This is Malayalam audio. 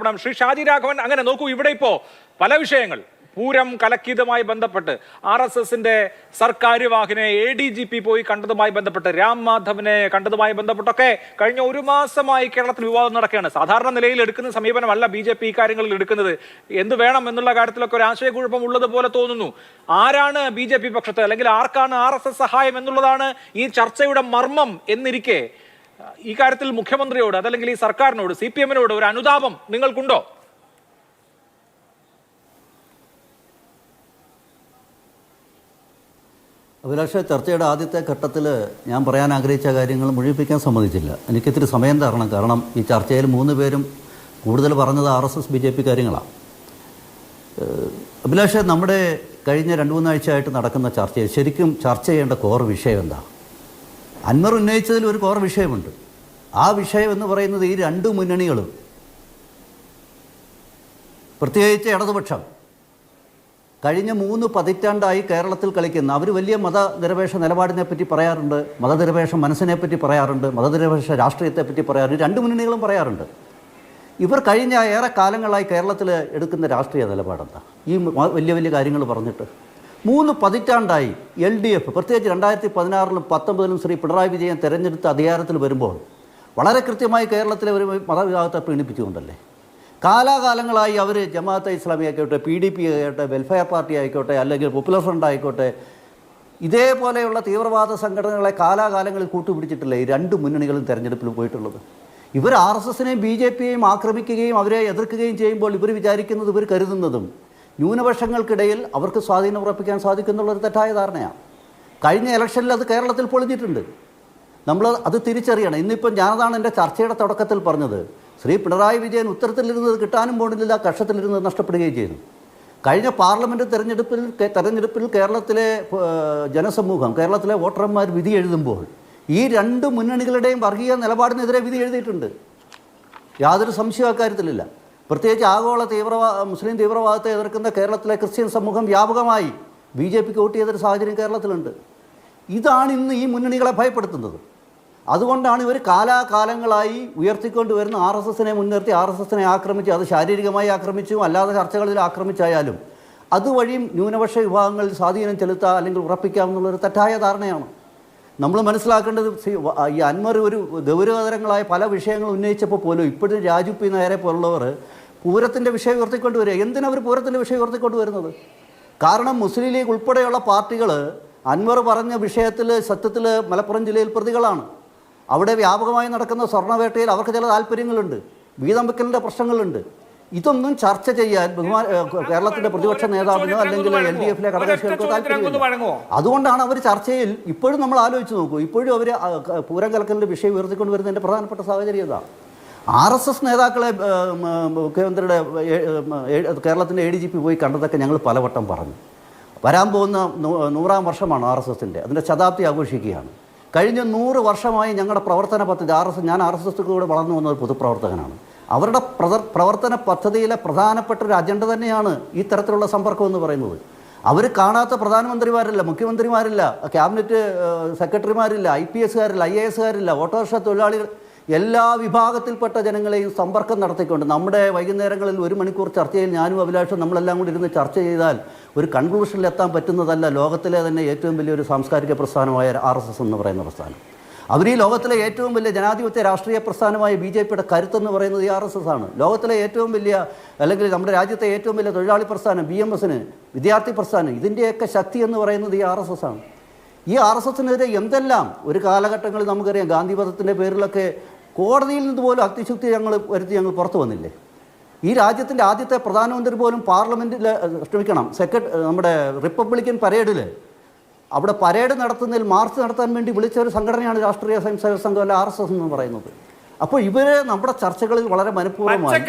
ആരോപണം. ശ്രീ ഷാജി രാഘവൻ, അങ്ങനെ നോക്കൂ, ഇവിടെ ഇപ്പോ പല വിഷയങ്ങൾ പൂരം കലക്കിയതുമായി ബന്ധപ്പെട്ട് RSSന്റെ സർക്കാര്യവാഹിനെ ADGP പോയി കണ്ടതുമായി ബന്ധപ്പെട്ട്, രാം മാധവനെ കണ്ടതുമായി ബന്ധപ്പെട്ടൊക്കെ കഴിഞ്ഞ ഒരു മാസമായി കേരളത്തിൽ വിവാദം നടക്കുകയാണ്. സാധാരണ നിലയിൽ എടുക്കുന്ന സമീപനമല്ല BJP ഈ കാര്യങ്ങളിൽ എടുക്കുന്നത്. എന്ത് വേണം എന്നുള്ള കാര്യത്തിലൊക്കെ ഒരു ആശയക്കുഴപ്പം ഉള്ളതുപോലെ തോന്നുന്നു. ആരാണ് BJP പക്ഷത്ത്, അല്ലെങ്കിൽ ആർക്കാണ് RSS സഹായം എന്നുള്ളതാണ് ഈ ചർച്ചയുടെ മർമ്മം എന്നിരിക്കെ ഈ കാര്യത്തിൽ മുഖ്യമന്ത്രിയോട് അതല്ലെങ്കിൽ ഈ സർക്കാരിനോട് CPM-നോട് ഒരു അനുതാപം നിങ്ങൾക്കുണ്ടോ? അഭിലാഷ, ചർച്ചയുടെ ആദ്യത്തെ ഘട്ടത്തിൽ ഞാൻ പറയാൻ ആഗ്രഹിച്ച കാര്യങ്ങൾ മുഴുവിപ്പിക്കാൻ സമ്മതിച്ചില്ല. എനിക്കിത്തിരി സമയം തരണം. കാരണം ഈ ചർച്ചയിൽ 3 പേരും കൂടുതൽ പറഞ്ഞത് RSS BJP കാര്യങ്ങളാണ്. അഭിലാഷ, നമ്മുടെ കഴിഞ്ഞ 2-3 ആഴ്ചയായിട്ട് നടക്കുന്ന ചർച്ചയിൽ ശരിക്കും ചർച്ച ചെയ്യേണ്ട കോർ വിഷയം എന്താ? അൻവർ ഉന്നയിച്ചതിൽ ഒരു കോർ വിഷയമുണ്ട്. ആ വിഷയം എന്ന് പറയുന്നത് ഈ 2 മുന്നണികളും, പ്രത്യേകിച്ച് ഇടതുപക്ഷം, കഴിഞ്ഞ 3 പതിറ്റാണ്ടായി കേരളത്തിൽ കളിക്കുന്ന, അവർ വലിയ മതനിരപേക്ഷ നിലപാടിനെ പറ്റി പറയാറുണ്ട്, മതനിരപേക്ഷ മനസ്സിനെ പറ്റി പറയാറുണ്ട്, മതനിരപേക്ഷ രാഷ്ട്രീയത്തെ പറ്റി പറയാറുണ്ട്, 2 മുന്നണികളും പറയാറുണ്ട്. ഇവർ കഴിഞ്ഞ ഏറെ കാലങ്ങളായി കേരളത്തിൽ എടുക്കുന്ന രാഷ്ട്രീയ നിലപാടെന്താ? ഈ വലിയ വലിയ കാര്യങ്ങൾ പറഞ്ഞിട്ട് 3 പതിറ്റാണ്ടായി LDF, പ്രത്യേകിച്ച് 2016-ലും 2019-ലും ശ്രീ പിണറായി വിജയൻ തെരഞ്ഞെടുത്ത അധികാരത്തിൽ വരുമ്പോൾ വളരെ കൃത്യമായി കേരളത്തിലെ ഒരു മതവിഭാഗത്തെ പ്രീണിപ്പിച്ചുകൊണ്ടല്ലേ. കാലാകാലങ്ങളായി അവർ ജമാഅത്തെ ഇസ്ലാമി ആയിക്കോട്ടെ, PDP ആയിക്കോട്ടെ, വെൽഫെയർ പാർട്ടി ആയിക്കോട്ടെ, അല്ലെങ്കിൽ പോപ്പുലർ ഫ്രണ്ട് ആയിക്കോട്ടെ, ഇതേപോലെയുള്ള തീവ്രവാദ സംഘടനകളെ കാലാകാലങ്ങളിൽ കൂട്ടുപിടിച്ചിട്ടില്ലേ ഈ 2 മുന്നണികളും തെരഞ്ഞെടുപ്പിൽ പോയിട്ടുള്ളത്? ഇവർ RSSനെയും BJPയെയും ആക്രമിക്കുകയും അവരെ എതിർക്കുകയും ചെയ്യുമ്പോൾ ഇവർ വിചാരിക്കുന്നത്, ഇവർ കരുതുന്നതും ന്യൂനപക്ഷങ്ങൾക്കിടയിൽ അവർക്ക് സ്വാധീനം ഉറപ്പിക്കാൻ സാധിക്കുന്നുള്ളൊരു തെറ്റായ ധാരണയാണ്. കഴിഞ്ഞ ഇലക്ഷനിൽ അത് കേരളത്തിൽ പൊളിഞ്ഞിട്ടുണ്ട്. നമ്മൾ അത് തിരിച്ചറിയണം. ഇന്നിപ്പം ഞാനതാണ് എൻ്റെ ചർച്ചയുടെ തുടക്കത്തിൽ പറഞ്ഞത്. ശ്രീ പിണറായി വിജയൻ ഉത്തരത്തിലിരുന്നത് കിട്ടാനും പോകുന്നില്ല, കക്ഷത്തിലിരുന്നത് നഷ്ടപ്പെടുകയും ചെയ്തു. കഴിഞ്ഞ പാർലമെൻറ്റ് തെരഞ്ഞെടുപ്പിൽ കേരളത്തിലെ ജനസമൂഹം, കേരളത്തിലെ വോട്ടർമാർ വിധി എഴുതുമ്പോൾ ഈ 2 മുന്നണികളുടെയും വർഗീയ നിലപാടിനെതിരെ വിധി എഴുതിയിട്ടുണ്ട്. യാതൊരു സംശയവും അക്കാര്യത്തിലില്ല. പ്രത്യേകിച്ച് ആഗോള മുസ്ലിം തീവ്രവാദത്തെ എതിർക്കുന്ന കേരളത്തിലെ ക്രിസ്ത്യൻ സമൂഹം വ്യാപകമായി BJPക്ക് വോട്ട് ചെയ്തൊരു സാഹചര്യം കേരളത്തിലുണ്ട്. ഇതാണ് ഇന്ന് ഈ മുന്നണികളെ ഭയപ്പെടുത്തുന്നത്. അതുകൊണ്ടാണ് ഇവർ കാലാകാലങ്ങളായി ഉയർത്തിക്കൊണ്ടുവരുന്ന RSSനെ മുൻനിർത്തി RSSനെ ആക്രമിച്ച്, അത് ശാരീരികമായി ആക്രമിച്ചും അല്ലാതെ ചർച്ചകളിൽ ആക്രമിച്ചായാലും അതുവഴിയും ന്യൂനപക്ഷ വിഭാഗങ്ങളിൽ സ്വാധീനം ചെലുത്തുക അല്ലെങ്കിൽ ഉറപ്പിക്കാമെന്നുള്ളൊരു തെറ്റായ ധാരണയാണ്. നമ്മൾ മനസ്സിലാക്കേണ്ടത്, ഈ അൻവർ ഒരു ഗൗരവതരങ്ങളായ പല വിഷയങ്ങൾ ഉന്നയിച്ചപ്പോൾ പോലും ഇപ്പോഴും രാജു പി നായരെ പോലുള്ളവർ പൂരത്തിൻ്റെ വിഷയം ഉയർത്തിക്കൊണ്ടുവരിക. എന്തിനവർ പൂരത്തിൻ്റെ വിഷയം ഉയർത്തിക്കൊണ്ടുവരുന്നത്? കാരണം മുസ്ലിം ലീഗ് ഉൾപ്പെടെയുള്ള പാർട്ടികൾ അൻവർ പറഞ്ഞ വിഷയത്തിൽ സത്യത്തിൽ മലപ്പുറം ജില്ലയിൽ പ്രതികളാണ്. അവിടെ വ്യാപകമായി നടക്കുന്ന സ്വർണ്ണവേട്ടയിൽ അവർക്ക് ചില താല്പര്യങ്ങളുണ്ട്, വീതം വെക്കലിൻ്റെ പ്രശ്നങ്ങളുണ്ട്. ഇതൊന്നും ചർച്ച ചെയ്യാൻ കേരളത്തിൻ്റെ പ്രതിപക്ഷ നേതാവിനോ അല്ലെങ്കിൽ LDFലെ ഘടകകക്ഷികൾക്കോ താല്പര്യമില്ല. അതുകൊണ്ടാണ് അവർ ചർച്ചയിൽ ഇപ്പോഴും നമ്മൾ ആലോചിച്ച് നോക്കൂ, ഇപ്പോഴും അവർ പൂരം കലക്കലിൻ്റെ വിഷയം ഉയർത്തിക്കൊണ്ട് വരുന്നതിൻ്റെ പ്രധാനപ്പെട്ട സാഹചര്യം ഇതാണ്. RSS നേതാക്കളെ മുഖ്യമന്ത്രിയുടെ കേരളത്തിൻ്റെ ADGP പോയി കണ്ടതൊക്കെ ഞങ്ങൾ പലവട്ടം പറഞ്ഞു. വരാൻ പോകുന്ന 100-ാം വർഷമാണ് RSSൻ്റെ, അതിൻ്റെ ശതാബ്ദി ആഘോഷിക്കുകയാണ്. കഴിഞ്ഞ 100 വർഷമായി ഞങ്ങളുടെ പ്രവർത്തന പദ്ധതി ഞാൻ RSS കൂടെ വളർന്നു വന്ന ഒരു പൊതുപ്രവർത്തകനാണ്. അവരുടെ പ്രവർത്തന പദ്ധതിയിലെ പ്രധാനപ്പെട്ട ഒരു അജണ്ട തന്നെയാണ് ഈ തരത്തിലുള്ള സമ്പർക്കം എന്ന് പറയുന്നത്. അവർ കാണാത്ത പ്രധാനമന്ത്രിമാരില്ല, മുഖ്യമന്ത്രിമാരില്ല, ക്യാബിനറ്റ് സെക്രട്ടറിമാരില്ല, IPSകാരില്ല, IASകാരില്ല, ഓട്ടോറിക്ഷ തൊഴിലാളികൾ, എല്ലാ വിഭാഗത്തിൽപ്പെട്ട ജനങ്ങളെയും സമ്പർക്കം നടത്തിക്കൊണ്ട് നമ്മുടെ വൈകുന്നേരങ്ങളിൽ 1 മണിക്കൂർ ചർച്ചയിൽ ഞാനും അഭിലാഷും നമ്മളെല്ലാം കൂടി ഇരുന്ന് ചർച്ച ചെയ്താൽ ഒരു കൺക്ലൂഷനിലെത്താൻ പറ്റുന്നതല്ല ലോകത്തിലെ തന്നെ ഏറ്റവും വലിയൊരു സാംസ്കാരിക പ്രസ്ഥാനമായ RSS എന്ന് പറയുന്ന പ്രസ്ഥാനം. അവർ ഈ ലോകത്തിലെ ഏറ്റവും വലിയ ജനാധിപത്യ രാഷ്ട്രീയ പ്രസ്ഥാനമായ BJPയുടെ കരുത്തെന്ന് പറയുന്നത് ഈ RSS ആണ്. ലോകത്തിലെ ഏറ്റവും വലിയ, അല്ലെങ്കിൽ നമ്മുടെ രാജ്യത്തെ ഏറ്റവും വലിയ തൊഴിലാളി പ്രസ്ഥാനം BMSന്, വിദ്യാർത്ഥി പ്രസ്ഥാനം, ഇതിൻ്റെയൊക്കെ ശക്തി എന്ന് പറയുന്നത് ഈ RSS ആണ്. ഈ RSSനെതിരെ എന്തെല്ലാം ഒരു കാലഘട്ടങ്ങളിൽ നമുക്കറിയാം, ഗാന്ധിവധത്തിൻ്റെ പേരിലൊക്കെ കോടതിയിൽ നിന്ന് പോലും അത്യുശുക്തി ഞങ്ങൾ പുറത്തു വന്നില്ലേ? ഈ രാജ്യത്തിൻ്റെ ആദ്യത്തെ പ്രധാനമന്ത്രി പോലും പാർലമെൻറ്റിൽ നമ്മുടെ റിപ്പബ്ലിക്കൻ പരേഡിൽ അവിടെ പരേഡ് നടത്തുന്നതിൽ മാർച്ച് നടത്താൻ വേണ്ടി വിളിച്ച ഒരു സംഘടനയാണ് രാഷ്ട്രീയ സ്വയംസേവക സംഘം അല്ല RSS എന്ന് പറയുന്നത്. അപ്പോൾ ഇവര് നമ്മുടെ ചർച്ചകളിൽ വളരെ മനഃപൂർവ്വമായി